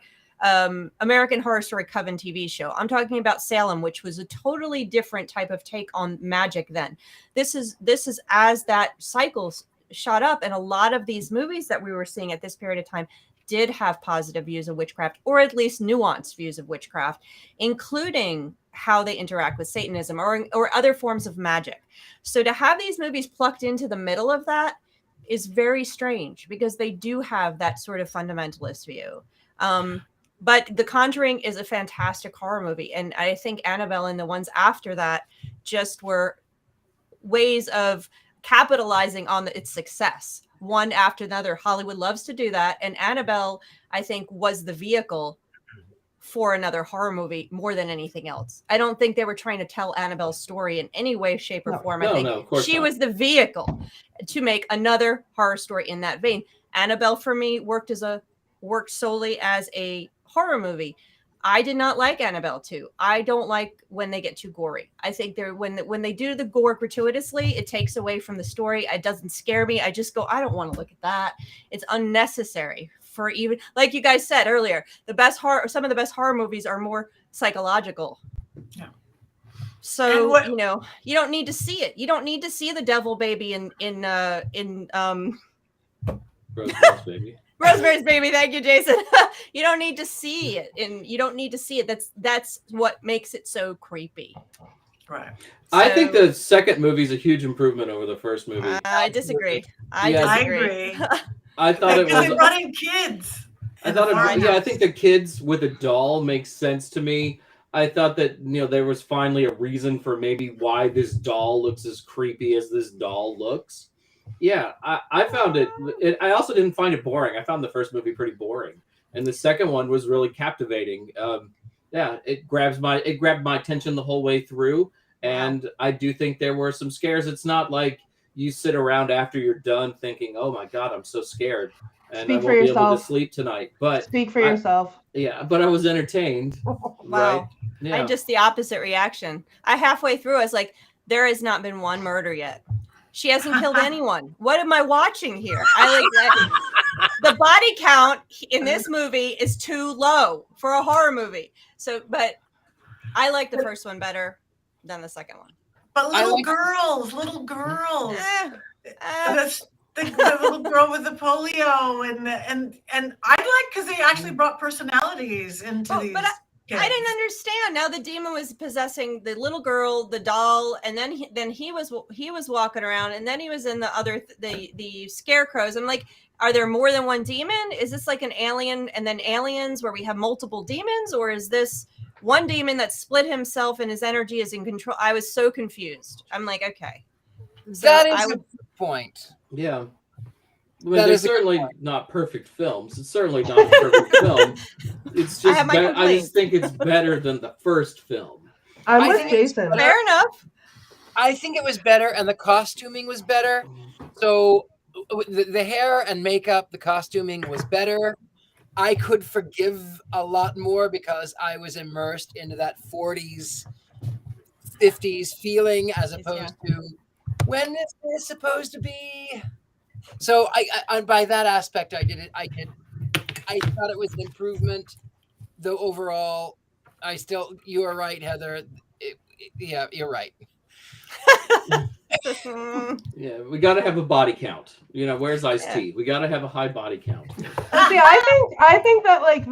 American Horror Story Coven TV show. I'm talking about Salem, which was a totally different type of take on magic then. This is as that cycle shot up, and a lot of these movies that we were seeing at this period of time did have positive views of witchcraft, or at least nuanced views of witchcraft, including how they interact with Satanism or other forms of magic. So to have these movies plucked into the middle of that is very strange because they do have that sort of fundamentalist view. But The Conjuring is a fantastic horror movie. And I think Annabelle and the ones after that just were ways of capitalizing on its success, one after another. Hollywood loves to do that. And Annabelle, I think, was the vehicle for another horror movie more than anything else. I don't think they were trying to tell Annabelle's story in any way, shape, or form. I think of course she not. was the vehicle to make another horror story in that vein. Annabelle, for me, worked solely as a horror movie. I did not like Annabelle 2. I don't like when they get too gory. I think when they do the gore gratuitously, it takes away from the story. It doesn't scare me. I just go, I don't want to look at that. It's unnecessary. For even, like you guys said earlier, some of the best horror movies are more psychological. Yeah. So you don't need to see it. You don't need to see the devil baby in Rosemary's Baby. Rosemary's Baby. Thank you, Jason. You don't need to see it, and you don't need to see it. That's what makes it so creepy. Right. I think the second movie is a huge improvement over the first movie. I disagree. I agree. I thought it was they're running kids. I think the kids with a doll makes sense to me. I thought that there was finally a reason for maybe why this doll looks as creepy as this doll looks. Yeah, I found it. I also didn't find it boring. I found the first movie pretty boring, and the second one was really captivating. It grabbed my attention the whole way through, and I do think there were some scares. It's not like you sit around after you're done thinking, "Oh my God, I'm so scared," and I won't be able to sleep tonight. But speak for yourself. Yeah, but I was entertained. Wow. Right? Yeah. I had just the opposite reaction. I halfway through, I was like, there has not been one murder yet. She hasn't killed anyone. What am I watching here? I like that. The body count in this movie is too low for a horror movie. But I like the first one better than the second one. But little girls. The little girl with the polio and I like because they actually brought personalities into these. But I didn't understand. Now the demon was possessing the little girl, the doll, and then he was walking around, and then he was in the scarecrows. I'm like, are there more than one demon? Is this like an alien and then aliens where we have multiple demons, or is this one demon that split himself and his energy is in control? I was so confused. I'm like, okay, so that is a good point. Yeah. They're certainly not perfect films. It's certainly not a perfect film. It's just I just think it's better than the first film. I'm with Jason. Fair enough. I think it was better, and the costuming was better. So the hair and makeup, the costuming was better. I could forgive a lot more because I was immersed into that 40s, 50s feeling as opposed to when is this supposed to be? So I by that aspect, I thought it was an improvement, though overall, you are right, Heather. Yeah, you're right. Yeah, we got to have a body count. Where's Ice-T? We got to have a high body count. See, I think that like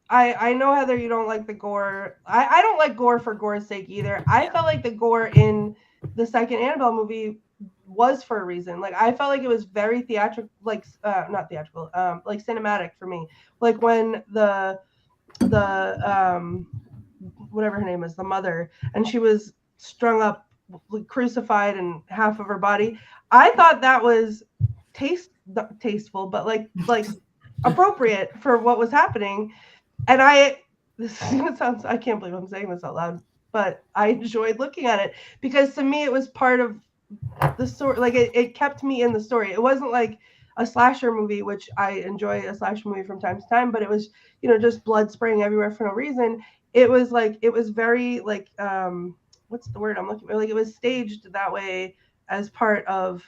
I know, Heather, you don't like the gore. I don't like gore for gore's sake either. I felt like the gore in the second Annabelle movie was for a reason. Like I felt like it was very theatrical, like not theatrical, like cinematic for me. Like when the whatever her name is, the mother, and she was strung up, crucified, and half of her body. I thought that was tasteful, but like appropriate for what was happening. And this is gonna sound, I can't believe I'm saying this out loud, but I enjoyed looking at it because to me it was part of the story. Like it kept me in the story. It wasn't like a slasher movie, which I enjoy a slasher movie from time to time, but it was just blood spraying everywhere for no reason. It was very like what's the word I'm looking for? Like it was staged that way as part of.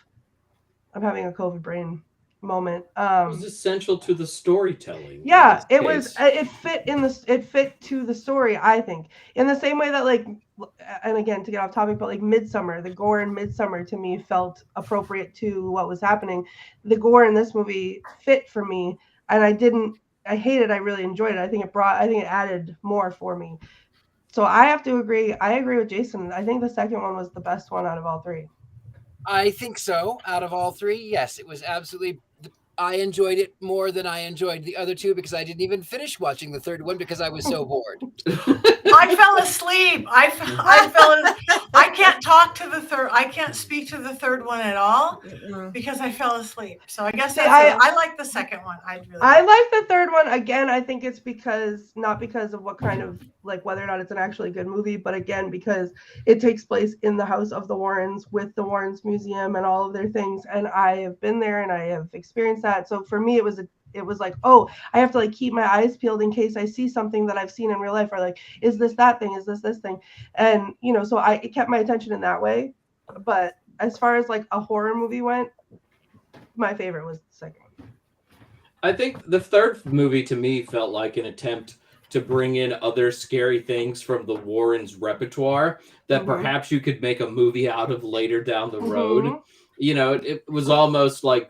I'm having a COVID brain moment. It was essential to the storytelling. Yeah, it was. It fit to the story. I think in the same way that like, and again to get off topic, but like Midsommar, the gore in Midsommar to me felt appropriate to what was happening. The gore in this movie fit for me, and I hate it. I really enjoyed it. I think it added more for me. So I have to agree. I agree with Jason. I think the second one was the best one out of all three. I think so. Out of all three, yes, it was absolutely. I enjoyed it more than I enjoyed the other two because I didn't even finish watching the third one because I was so bored. I fell asleep. I can't talk to the third. I can't speak to the third one at all because I fell asleep. So I guess I like the second one. I like the third one. Again, I think it's not because of what kind of, like, whether or not it's an actually good movie, but again, because it takes place in the house of the Warrens with the Warrens Museum and all of their things. And I have been there and I have experienced that. So for me, it was like, oh, I have to like keep my eyes peeled in case I see something that I've seen in real life, or like, is this that thing? Is this thing? And, so it kept my attention in that way. But as far as like a horror movie went, my favorite was the second one. I think the third movie to me felt like an attempt to bring in other scary things from the Warrens' repertoire that perhaps you could make a movie out of later down the road. It was almost like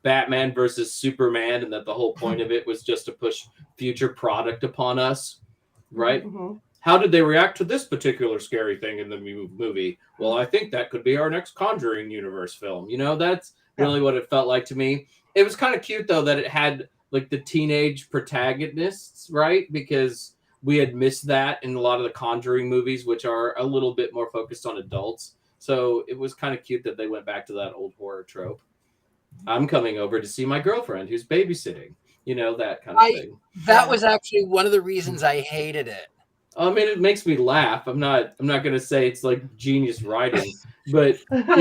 Batman versus Superman, and that the whole point of it was just to push future product upon us, right? How did they react to this particular scary thing in the movie? Well, I think that could be our next Conjuring universe film. That's really what it felt like to me. It was kind of cute, though, that it had like the teenage protagonists, right? Because we had missed that in a lot of the Conjuring movies, which are a little bit more focused on adults. So it was kind of cute that they went back to that old horror trope. I'm coming over to see my girlfriend who's babysitting, that kind of thing. That was actually one of the reasons I hated it. I mean, it makes me laugh. I'm not going to say it's like genius writing, but, but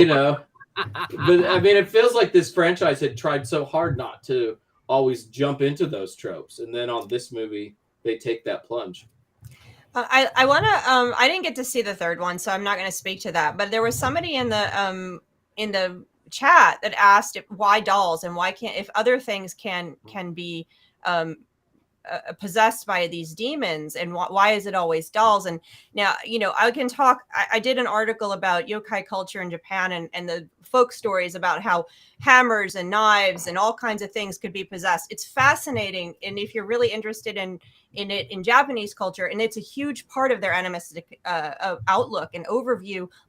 I mean, it feels like this franchise had tried so hard not to always jump into those tropes. And then on this movie, they take that plunge. I want to, I didn't get to see the third one, so I'm not going to speak to that, but there was somebody in the chat that asked why dolls and why can't, if other things can be possessed by these demons, and why is it always dolls? And now, I can talk, I did an article about yokai culture in Japan and the folk stories about how hammers and knives and all kinds of things could be possessed. It's fascinating. And if you're really interested in it in Japanese culture, and it's a huge part of their animistic outlook and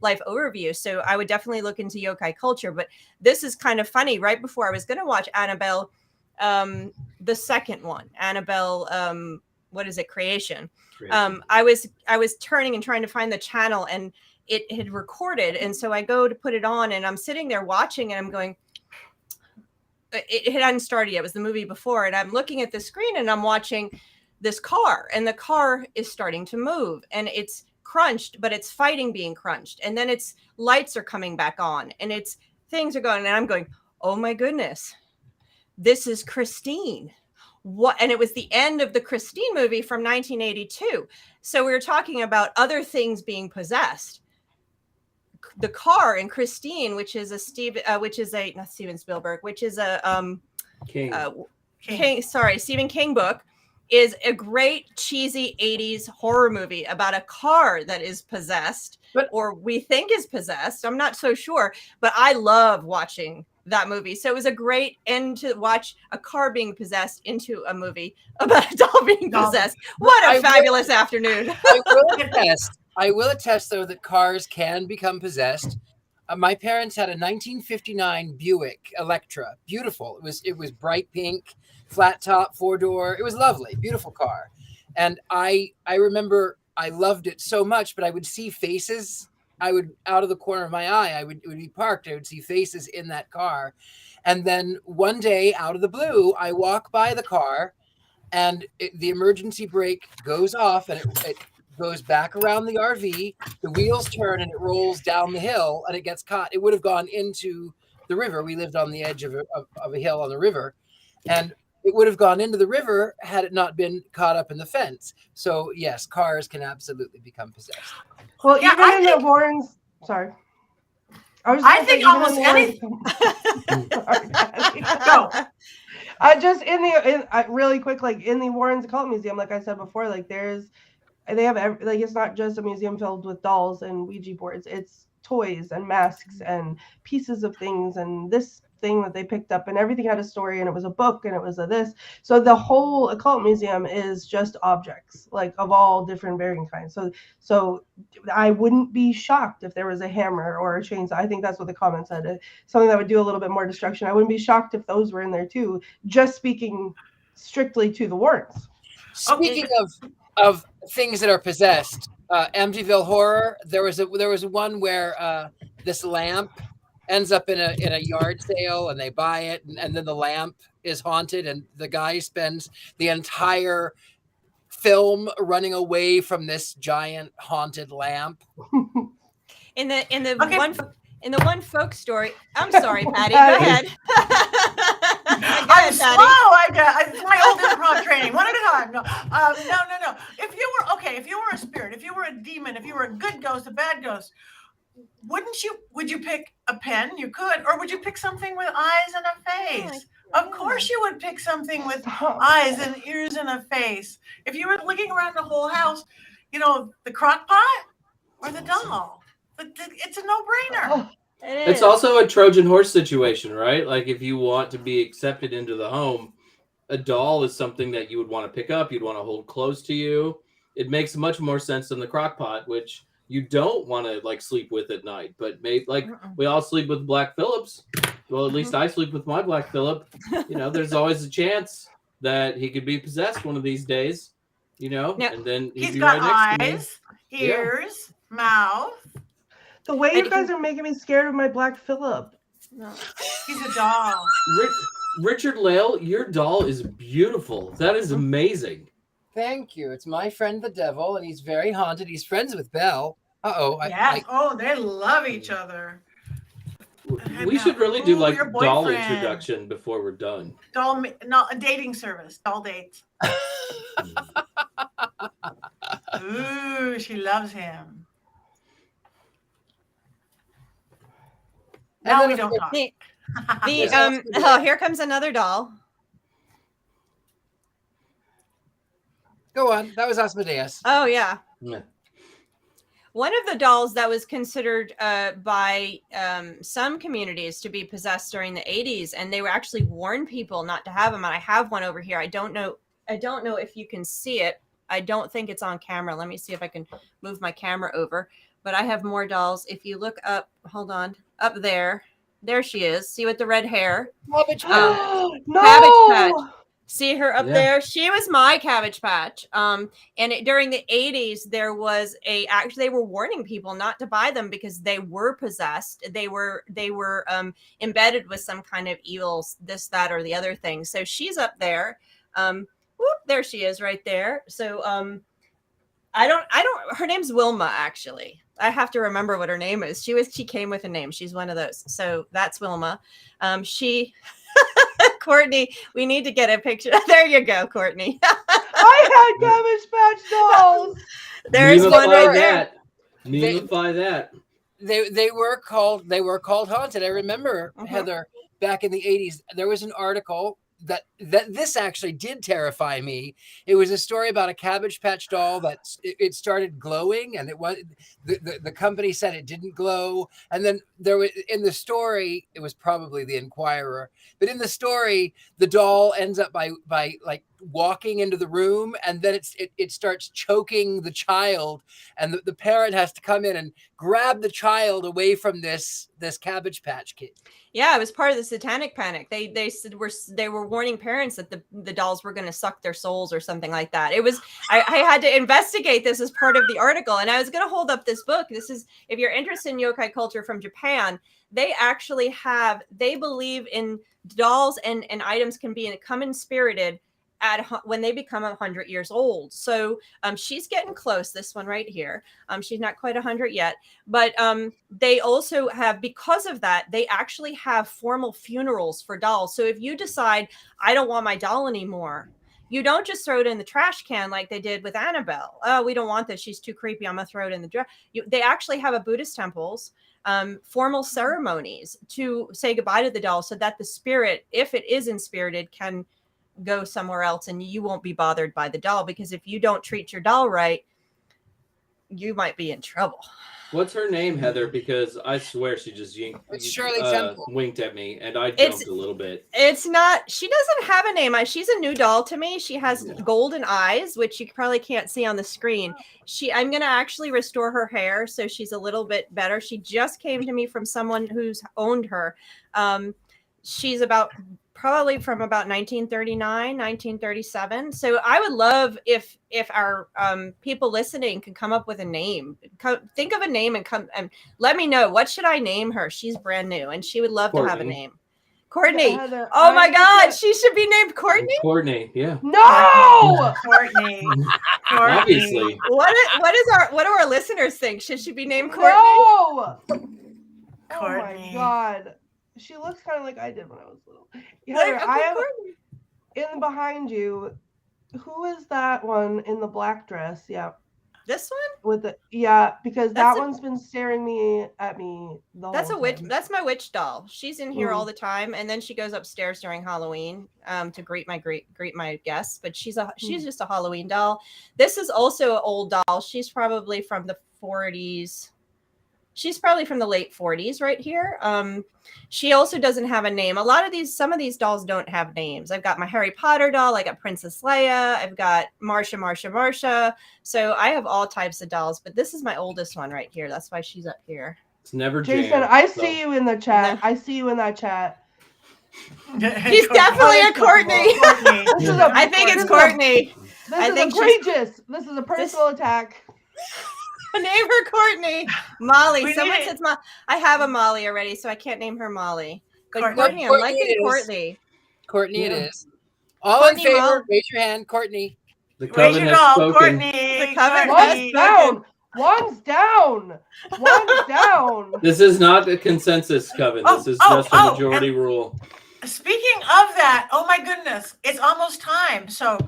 life overview. So I would definitely look into yokai culture. But this is kind of funny. Right before I was going to watch Annabelle, the second one, Annabelle, what is it? Creation. I was turning and trying to find the channel, and it had recorded. And so I go to put it on, and I'm sitting there watching, and I'm going, it hadn't started yet. It was the movie before. And I'm looking at the screen, and I'm watching this car, and the car is starting to move, and it's crunched, but it's fighting being crunched. And then its lights are coming back on, and its things are going, and I'm going, oh my goodness, this is Christine. What? And it was the end of the Christine movie from 1982. So we were talking about other things being possessed. The car in Christine, which is not Steven Spielberg, which is a Stephen King book, is a great cheesy 80s horror movie about a car that is possessed, or we think is possessed. I'm not so sure, but I love watching that movie. So it was a great end to watch a car being possessed into a movie about a doll being possessed. What a fabulous afternoon. I will attest, though, that cars can become possessed. My parents had a 1959 Buick Electra. Beautiful. It was bright pink, flat top, 4-door. It was lovely, beautiful car. And I remember I loved it so much, but I would see faces. I would, out of the corner of my eye, it would be parked. I would see faces in that car. And then one day, out of the blue, I walk by the car, and the emergency brake goes off, and it goes back around the RV, the wheels turn, and it rolls down the hill, and it gets caught. It would have gone into the river. We lived on the edge of a hill on the river, and it would have gone into the river had it not been caught up in the fence. So yes, cars can absolutely become possessed. Well, yeah, even in the Warrens, sorry. I think almost anything. Go. Just really quick, like in the Warrens Occult Museum, like I said before, like they have it's not just a museum filled with dolls and Ouija boards. It's toys and masks and pieces of things and this thing that they picked up, and everything had a story, and it was a book, and it was a this. So the whole occult museum is just objects, like of all different varying kinds. So I wouldn't be shocked if there was a hammer or a chainsaw. I think that's what the comment said. Something that would do a little bit more destruction. I wouldn't be shocked if those were in there too. Just speaking strictly to the Warrens. Speaking of things that are possessed, Amityville Horror. There was one where this lamp ends up in a yard sale, and they buy it, and then the lamp is haunted, and the guy spends the entire film running away from this giant haunted lamp. In the Okay. one folk story. I'm sorry, Patty. Go ahead. I'm slow. It's my old improv training. One at a time. No. If you were a spirit, if you were a demon, if you were a good ghost, a bad ghost, would you pick a pen? You could, or would you pick something with eyes and a face? Of course you would pick something with eyes and ears and a face. If you were looking around the whole house, the crock pot or the doll. It's a no-brainer. It's also a Trojan horse situation, right? Like if you want to be accepted into the home, a doll is something that you would want to pick up, you'd want to hold close to you. It makes much more sense than the crock pot, which you don't want to sleep with at night. But we all sleep with Black Phillips. Well, at least I sleep with my Black Phillip. There's always a chance that he could be possessed one of these days. And then he'd He's be got right next eyes, ears, mouth. The way you guys are making me scared of my Black Phillip. No. He's a doll. Richard-Lael, your doll is beautiful. That is amazing. Thank you. It's my friend the devil, and he's very haunted. He's friends with Belle. Yes. They love each other. We should really do your doll boyfriend. introduction before we're done. A dating service. Doll dates. Ooh, she loves him. Now we don't talk. Here comes another doll. Go on. That was Asmodeus. Oh yeah. Yeah. One of the dolls that was considered by some communities to be possessed during the 80s, and they were actually warned people not to have them. And I have one over here. I don't know if you can see it. I don't think it's on camera. Let me see if I can move my camera over. But I have more dolls. If you look up, hold on, up there she is. See with the red hair. Cabbage Patch. No! Cabbage Patch. See her up there? She was my Cabbage Patch. During the 80s, there was they were warning people not to buy them because they were possessed. They were embedded with some kind of evil, this, that, or the other thing. So she's up there. There she is right there. So her name's Wilma, actually. I have to remember what her name is. She came with a name. She's one of those. So that's Wilma. Courtney, we need to get a picture. There you go, Courtney. I had Cabbage Patch dolls. There's one right there. Memify that. They were called haunted. I remember, Heather, back in the 80s, there was an article that this actually did terrify me. It was a story about a Cabbage Patch doll that it started glowing, and it was the company said it didn't glow. And then there was, in the story, it was probably the Inquirer, but in the story, the doll ends up by walking into the room, and then it starts choking the child, and the parent has to come in and grab the child away from this Cabbage Patch kid. Yeah, it was part of the satanic panic. They said they were warning parents that the dolls were going to suck their souls or something like that. It was I had to investigate this as part of the article, and I was going to hold up this book. This is, if you're interested in yokai culture from Japan, they believe in dolls and items can come in spirited when they become 100 years old. So she's getting close, this one right here. She's not quite 100 yet, but they also have, because of that, they actually have formal funerals for dolls. So if you decide, I don't want my doll anymore, you don't just throw it in the trash can like they did with Annabelle. Oh, we don't want this. She's too creepy. I'm going to throw it in the trash. They actually have at Buddhist temples formal ceremonies to say goodbye to the doll so that the spirit, if it is inspirited, can go somewhere else and you won't be bothered by the doll. Because if you don't treat your doll right, you might be in trouble. What's her name, Heather? Because I swear she just It's Shirley Temple. winked at me, and I jumped a little bit. It's not. She doesn't have a name. She's a new doll to me. She has golden eyes, which you probably can't see on the screen. I'm gonna actually restore her hair so she's a little bit better. She just came to me from someone who's owned her. She's probably from about 1939, 1937. So I would love if our people listening can come up with a name. Think of a name and come and let me know. What should I name her? She's brand new and she would love to have a name. Courtney. Yeah, Heather, oh my God, she should be named Courtney. Courtney, yeah. No, Courtney. Obviously. What do our listeners think? Should she be named Courtney? No. Courtney. Oh my God. She looks kind of like I did when I was little. Heather, I have in behind you. Who is that one in the black dress? Yeah. This one? Because that one's been staring at me the That's whole a witch. time. That's my witch doll. She's in here all the time, and then she goes upstairs during Halloween to greet my guests. But she's just a Halloween doll. This is also an old doll. She's probably from the 40s. She's probably from the late 40s right here. She also doesn't have a name. Some of these dolls don't have names. I've got my Harry Potter doll. I got Princess Leia. I've got Marsha. So I have all types of dolls, but this is my oldest one right here. That's why she's up here. It's never Jason, jammed, I see you in the chat. I see you in that chat. He's definitely a Courtney. I think it's Courtney. This is egregious. This is a personal attack. Name her Courtney. Molly. Someone says I have a Molly already, so I can't name her Molly. But Courtney. I'm liking Courtney. Courtney it is. All in favor, raise your hand, Courtney. The Coven has spoken. Courtney. The Coven Courtney. One's down. One's down. This is not a consensus, Coven. This is just a majority rule. Speaking of that, oh my goodness, it's almost time. So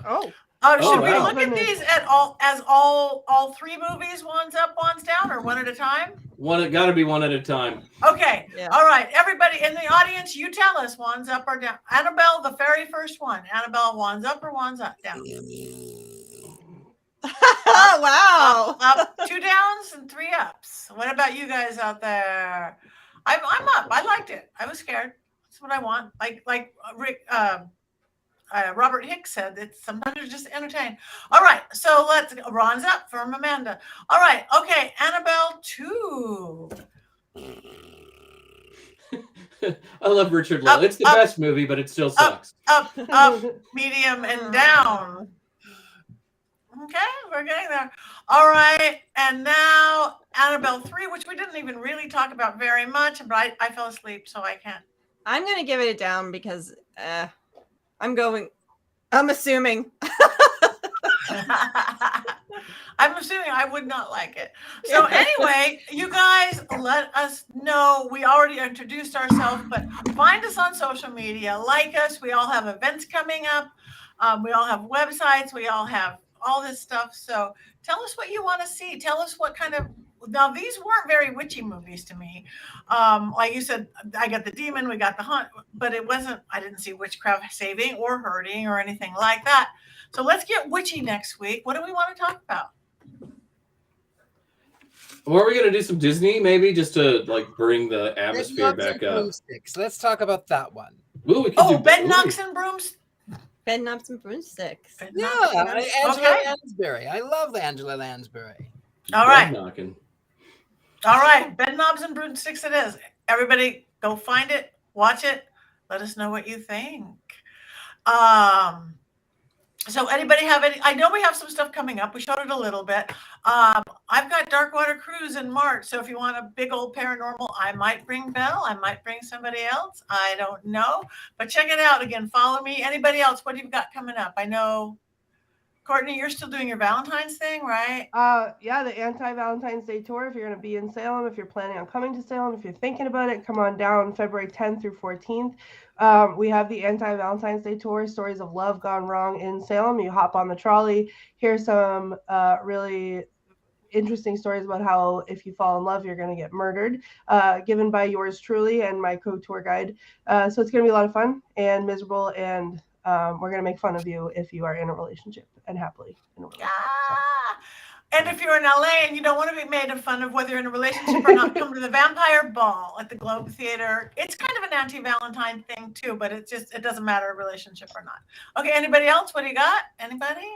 should we look at these as all three movies, one's up, one's down, or one at a time? Got to be one at a time. Okay. Yeah. All right. Everybody in the audience, you tell us one's up or down. Annabelle, the very first one. Annabelle, one's up or one's up, down? Wow. Up, 2 downs and 3 ups. What about you guys out there? I'm up. I liked it. I was scared. That's what I want. Like Rick. Robert Hicks said that sometimes it's just entertaining. All right, so Ron's up from Amanda. All right, okay, Annabelle 2. I love Richard-Lael. It's the best movie, but it still sucks. Up, medium, and down. Okay, we're getting there. All right, and now Annabelle 3, which we didn't even really talk about very much, but I fell asleep, so I can't. I'm going to give it a down because I'm assuming. I'm assuming I would not like it. So anyway, you guys let us know. We already introduced ourselves, but find us on social media. Like us. We all have events coming up. We all have websites. We all have all this stuff. So tell us what you want to see. Tell us what kind of. Now, these weren't very witchy movies to me. Like you said, I got the demon, we got the hunt, but I didn't see witchcraft saving or hurting or anything like that. So let's get witchy next week. What do we want to talk about? Or are we going to do some Disney, maybe, just to bring the atmosphere back up? Broomsticks. Let's talk about that one. Ooh, we can do bed knocks and broomsticks. Bed knobs and broomsticks. Angela Lansbury. I love Angela Lansbury. All right. Knocking. All right, bed knobs and broomsticks it is. Everybody go find it, watch it, let us know what you think. So anybody have any, I know we have some stuff coming up. We showed it a little bit. I've got Darkwater Cruise in March. So if you want a big old paranormal, I might bring Belle. I might bring somebody else. I don't know. But check it out. Again, follow me. Anybody else, what have you got coming up? I know, Courtney, you're still doing your Valentine's thing, right? Yeah, the anti-Valentine's Day tour. If you're going to be in Salem, if you're planning on coming to Salem, if you're thinking about it, come on down February 10th through 14th. We have the anti-Valentine's Day tour, Stories of Love Gone Wrong in Salem. You hop on the trolley, hear some really interesting stories about how if you fall in love, you're going to get murdered, given by yours truly and my co-tour guide. So it's going to be a lot of fun and miserable, and we're going to make fun of you if you are in a relationship and happily in a relationship. And if you're in LA and you don't want to be made fun of whether you're in a relationship or not, come to the Vampire Ball at the Globe Theater. It's kind of an anti-Valentine thing too, but it doesn't matter relationship or not. Okay, anybody else? What do you got? Anybody?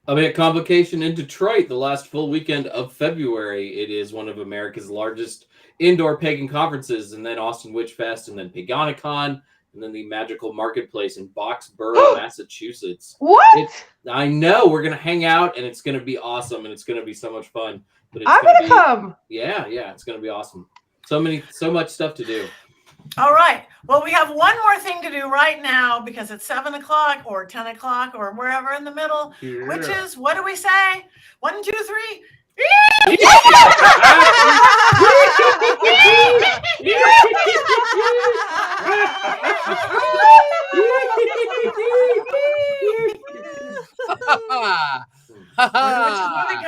I'll be at Convocation in Detroit the last full weekend of February. It is one of America's largest indoor pagan conferences, and then Austin Witch Fest, and then Paganicon, and then the Magical Marketplace in Boxborough, Massachusetts. What? I know, we're gonna hang out, and it's gonna be awesome, and it's gonna be so much fun. But it's I'm gonna come. Yeah, it's gonna be awesome. So much stuff to do. All right. Well, we have one more thing to do right now because it's 7 o'clock or 10 o'clock or wherever in the middle, which is, what do we say? 1, 2, 3. Which is really